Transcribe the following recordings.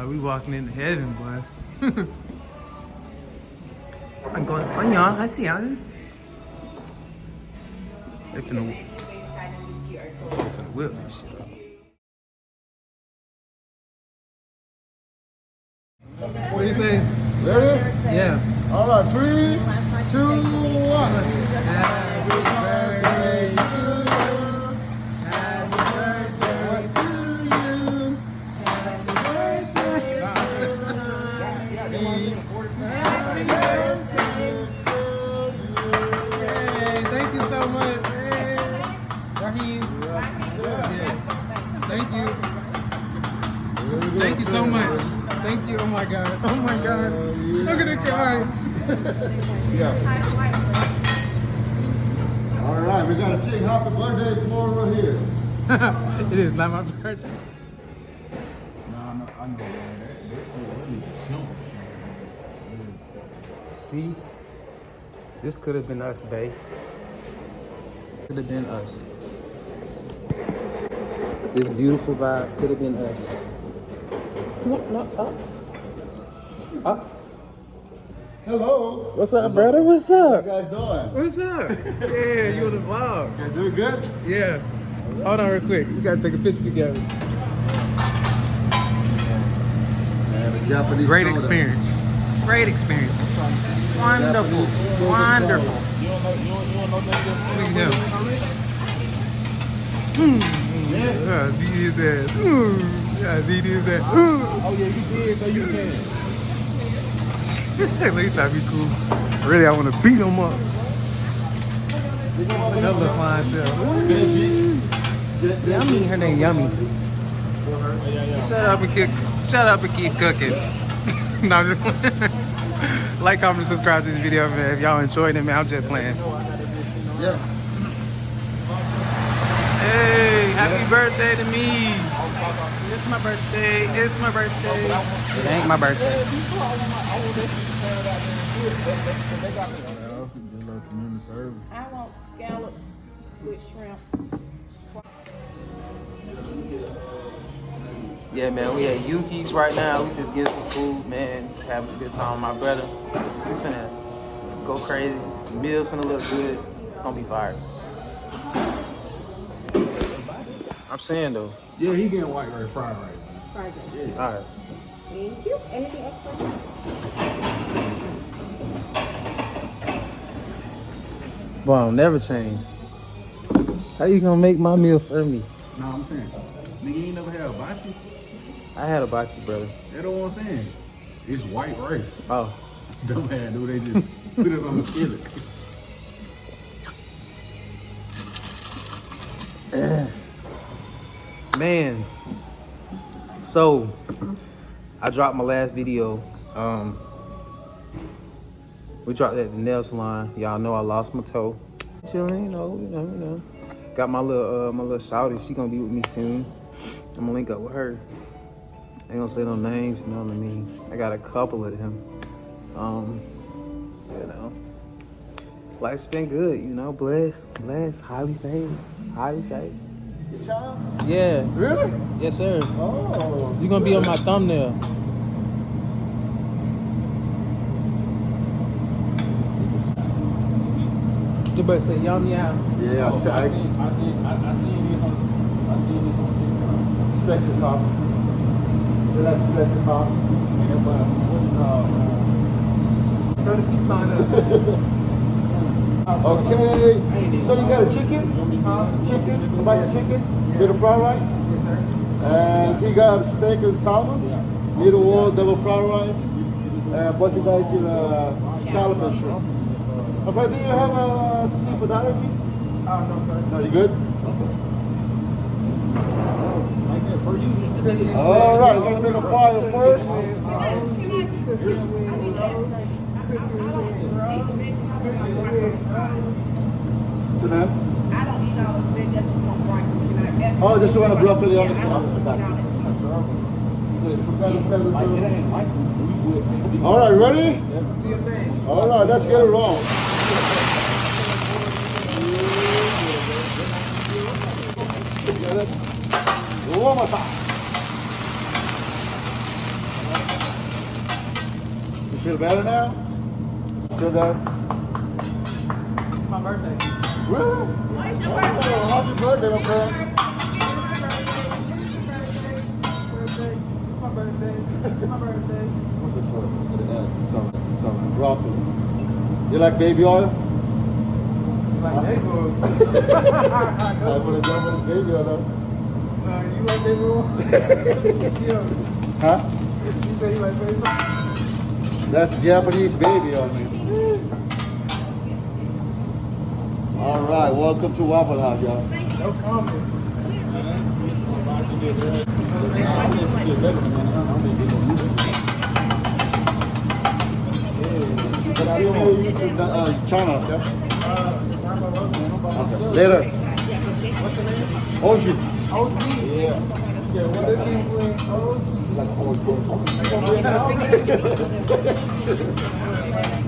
Like we walking into heaven, boy. I'm going on y'all. I see y'all. They finna whip this shit. What do you say? Ready? Yeah. All right, 3, 2, 1. Happy birthday to you. Happy birthday to you. Happy birthday. Happy birthday to you. Hey, thank you so much. Hey. Raheem. Thank you. Thank you so much. Thank you. Oh my God. Oh my God. Look at the guy. All right, we gotta sing happy birthday to Flora here. It is not my birthday. No, I know, man. That's really simple. See? This could have been us, babe. Could have been us. This beautiful vibe could have been us. No, up. Hello. What's up, brother? What's up? How you guys doing? What's up? Yeah, you on the vlog. You guys doing good? Yeah. Hold on real quick. We gotta take a picture together. And the Japanese Great soda. experience. Great experience. Wonderful. Wonderful. You don't know nothing Look at him. Yeah, D is that. Yeah, D is that. Oh yeah, you did, so you can. Look, he trying to be cool. Really, I want to beat him up. Another fine self. Yummy. Her name Yummy. Shut up and keep cooking. No, I'm just like, comment, subscribe to this video, man. If y'all enjoyed it, man, I'm just playing. Yeah. Hey, happy birthday to me. It's my birthday. It's my birthday. It ain't my birthday. I want scallops with shrimp. Yeah, man, we at Yuki's right now. We just getting some food, man. Just having a good time with my brother. We finna go crazy. The meal's finna look good. It's gonna be fire. I'm saying though. Yeah, he getting white rice, fried rice. Fried rice. Yeah. All right. Thank you. Anything else for you? Boom, never change. How you gonna make my meal for me? No, I'm saying, nigga, you ain't never had hibachi? I had a hibachi, brother. That's what I'm saying. It's white rice. Oh. Dumb man, dude, they just put it on the skillet. Man. So, I dropped my last video. We dropped at the nail salon. Y'all know I lost my toe. Chilling, you know. Got my little shawty. She gonna be with me soon. I'm gonna link up with her. Ain't gonna say no names, you know what I mean? I got a couple of them. You know. Life's been good, you know, blessed, highly favored. Your child? Yeah. Really? Yes, sir. Oh. You're gonna be on my thumbnail. You better say yummy out. Yeah, I seen this on TikTok. Sexy sauce. They like sexy sauce. And what's it called? 30 piece on it. Okay. So you got a chicken? Chicken? A bunch of chicken? Little fried rice? Yes, sir. And he got a steak and salmon. Little one, double fried rice. And a bunch of guys in scallop and shrimp. Okay, do you have a seafood allergy? No, sir. No, you good? All right, we're gonna make a fire first. To them? I don't eat all the veg. I just want broccoli. Oh, just want a broccoli on the side. All right, ready? All right, let's get it rolling. One more time. feel better now? Still there? It's my birthday. Really? What's your Oh, happy birthday, my friend. It's my birthday. It's my birthday. What's this one? Some broccoli. You like baby oil? Like baby oil. I put it down with baby oil. You like baby oil? Huh? You say you like baby oil? That's Japanese baby oil, man. All right, welcome to Waffle House, y'all. No comment. But I don't know YouTube channel, okay? Okay. Later. OG. OG. Yeah. What they think with OG? Like OG.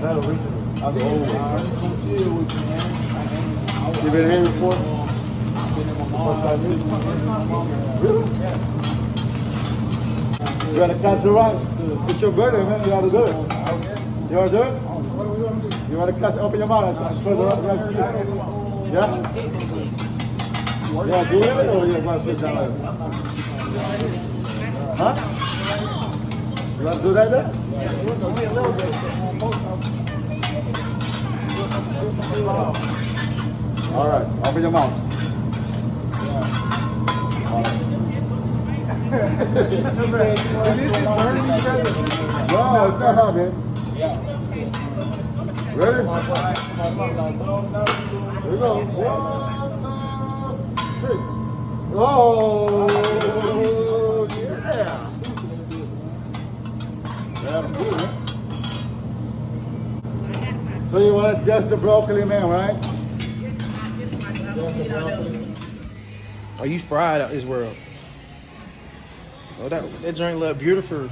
Not original. I'm old. You been here before? Really? You gotta catch the rice. It's your birthday, man. You gotta do it. You wanna do it? You wanna catch open your mouth and throw the rice to you? Yeah? Yeah, do it or you gonna sit down later? Huh? You wanna do that there? All right, open your mouth. No, it's not hot, man. Ready? Here we go. 1, 2, 3. Oh, yeah. That's good, man. So you want just the broccoli, man, right? Oh, you fried out this world. Oh, that joint look beautiful.